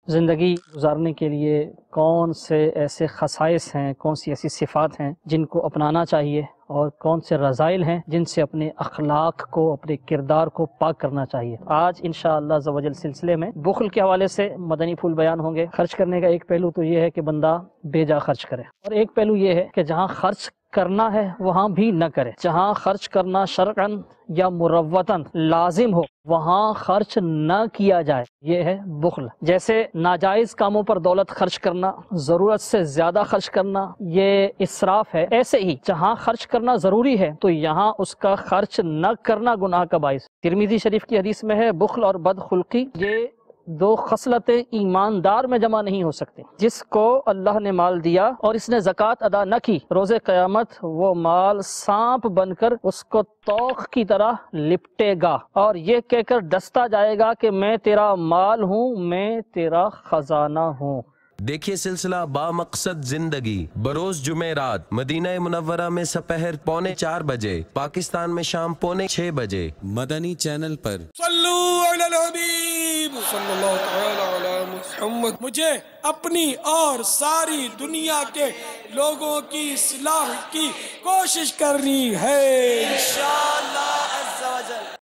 زندگی گزارنے کے لیے کون سے ایسے خصائص ہیں، کون سی ایسی صفات ہیں جن کو اپنانا چاہیے، اور کون سے رذائل ہیں جن سے اپنے اخلاق کو، اپنے کردار کو پاک کرنا چاہیے۔ آج انشاءاللہ عز و جل سلسلے میں بخل کے حوالے سے مدنی پھول بیان ہوں گے۔ خرچ کرنے کا ایک پہلو تو یہ ہے کہ بندہ بے جا خرچ کرے، اور ایک پہلو یہ ہے کہ جہاں خرچ کرنا ہے وہاں بھی نہ کرے۔ جہاں خرچ کرنا شرعاً یا مروتاً لازم ہو وہاں خرچ نہ کیا جائے، یہ ہے بخل۔ جیسے ناجائز کاموں پر دولت خرچ کرنا، ضرورت سے زیادہ خرچ کرنا، یہ اسراف ہے۔ ایسے ہی جہاں خرچ کرنا ضروری ہے تو یہاں اس کا خرچ نہ کرنا گناہ کا باعث۔ ترمذی شریف کی حدیث میں ہے، بخل اور بدخلقی یہ دو خصلتیں ایماندار میں جمع نہیں ہو سکتی۔ جس کو اللہ نے مال دیا اور اس نے زکوٰۃ ادا نہ کی، روز قیامت وہ مال سانپ بن کر اس کو توق کی طرح لپٹے گا، اور یہ کہہ کر ڈستا جائے گا کہ میں تیرا مال ہوں، میں تیرا خزانہ ہوں۔ دیکھیے سلسلہ با مقصد زندگی بروز جمعرات مدینہ منورہ میں سپہر 3:45 بجے، پاکستان میں شام 5:45 بجے، مدنی چینل پر۔ صلو علی الحبیب صلی اللہ تعالی علی محمد۔ مجھے اپنی اور ساری دنیا کے لوگوں کی اصلاح کی کوشش کرنی ہے، انشاءاللہ